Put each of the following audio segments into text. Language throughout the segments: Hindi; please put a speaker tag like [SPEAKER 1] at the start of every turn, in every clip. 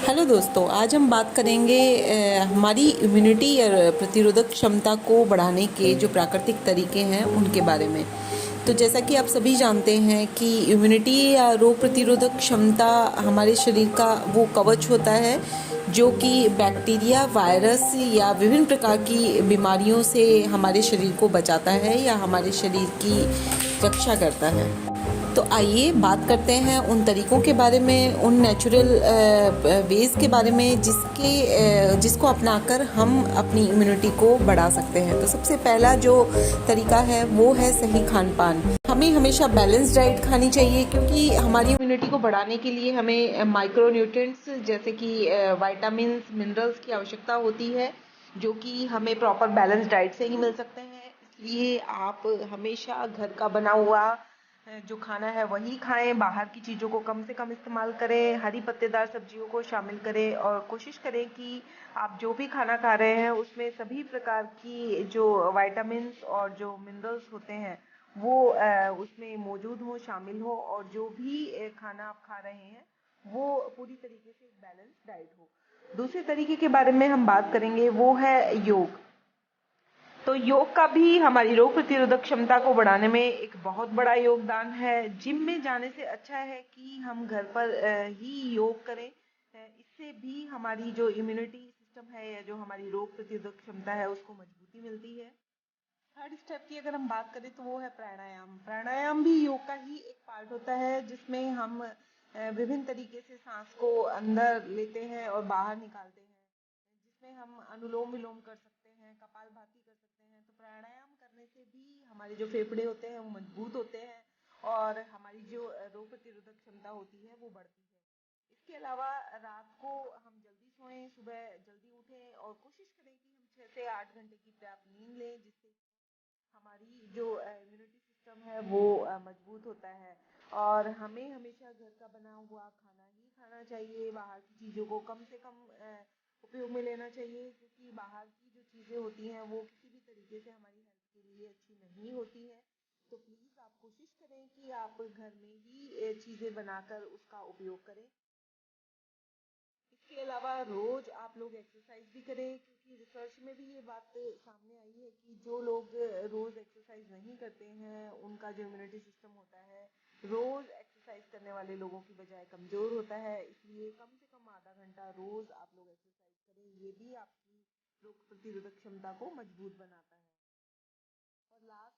[SPEAKER 1] हेलो दोस्तों, आज हम बात करेंगे हमारी इम्यूनिटी या प्रतिरोधक क्षमता को बढ़ाने के जो प्राकृतिक तरीके हैं उनके बारे में। तो जैसा कि आप सभी जानते हैं कि इम्यूनिटी या रोग प्रतिरोधक क्षमता हमारे शरीर का वो कवच होता है जो कि बैक्टीरिया, वायरस या विभिन्न प्रकार की बीमारियों से हमारे शरीर को बचाता है या हमारे शरीर की रक्षा करता है। तो आइए बात करते हैं उन तरीकों के बारे में, उन नेचुरल वेज के बारे में जिसको अपनाकर हम अपनी इम्यूनिटी को बढ़ा सकते हैं। तो सबसे पहला जो तरीका है वो है सही खान पान। हमें हमेशा बैलेंस डाइट खानी चाहिए क्योंकि हमारी इम्यूनिटी को बढ़ाने के लिए हमें माइक्रो न्यूट्रिएंट्स जैसे कि विटामिन मिनरल्स की आवश्यकता होती है, जो कि हमें प्रॉपर बैलेंस डाइट से ही मिल सकते हैं। इसलिए आप हमेशा घर का बना हुआ जो खाना है वही खाएं, बाहर की चीज़ों को कम से कम इस्तेमाल करें, हरी पत्तेदार सब्जियों को शामिल करें और कोशिश करें कि आप जो भी खाना खा रहे हैं उसमें सभी प्रकार की जो विटामिन्स और जो मिनरल्स होते हैं वो उसमें मौजूद हो, शामिल हो, और जो भी खाना आप खा रहे हैं वो पूरी तरीके से एक बैलेंस डाइट हो। दूसरे तरीके के बारे में हम बात करेंगे, वो है योग। तो योग का भी हमारी रोग प्रतिरोधक क्षमता को बढ़ाने में एक बहुत बड़ा योगदान है। जिम में जाने से अच्छा है कि हम घर पर ही योग करें। इससे भी हमारी जो इम्यूनिटी सिस्टम है या जो हमारी रोग प्रतिरोधक क्षमता है उसको मजबूती मिलती है। थर्ड स्टेप की अगर हम बात करें तो वो है प्राणायाम। प्राणायाम भी योग का ही एक पार्ट होता है जिसमें हम विभिन्न तरीके से सांस को अंदर लेते हैं और बाहर निकालते हैं, जिसमें हम अनुलोम विलोम कर सकते हैं, कपालभाति कर सकते हैं। तो प्राणायाम करने से भी हमारे जो फेफड़े होते हैं वो मजबूत होते हैं और हमारी जो रोग प्रतिरोधक क्षमता होती है वो बढ़ती है। इसके अलावा रात को हम जल्दी सोएं, सुबह जल्दी उठें और कोशिश करें कि हम 6 से 8 घंटे की पर्याप्त नींद लें, जिससे हमारी जो इम्यूनिटी सिस्टम है वो मजबूत होता है। और हमें हमेशा घर का बना हुआ खाना ही खाना चाहिए, बाहर की चीज़ों को कम से कम उपयोग में लेना चाहिए, क्योंकि बाहर की जो चीज़ें होती हैं वो किसी भी तरीके से हमारी हेल्थ के लिए अच्छी नहीं होती हैं। तो प्लीज़ आप कोशिश करें कि आप घर में ही चीज़ें बनाकर उसका उपयोग करें। इसके अलावा रोज आप लोग एक्सरसाइज भी करें, क्योंकि रिसर्च में भी ये बात सामने आई है कि जो लोग रोज एक्सरसाइज नहीं करते हैं उनका जो इम्यूनिटी सिस्टम होता है रोज एक्सरसाइज करने वाले लोगों की बजाय कमजोर होता है। इसलिए कम से कम आधा घंटा रोज आप लोग एक्सरसाइज करें, ये भी आपकी रोग प्रतिरोधक क्षमता को मजबूत बनाता है। और लास्ट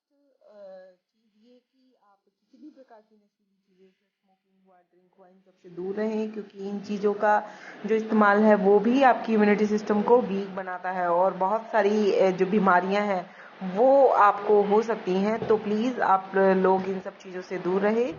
[SPEAKER 1] चीज़ ये कि आप किसी भी प्रकार की नशीली चीज़ें जैसे स्मोकिंग हुआ, ड्रिंक हुआ, इन सबसे दूर रहें, क्योंकि इन चीज़ों का जो इस्तेमाल है वो भी आपकी इम्यूनिटी सिस्टम को वीक बनाता है और बहुत सारी जो बीमारियां हैं वो आपको हो सकती हैं। तो प्लीज़ आप लोग इन सब चीज़ों से दूर रहें।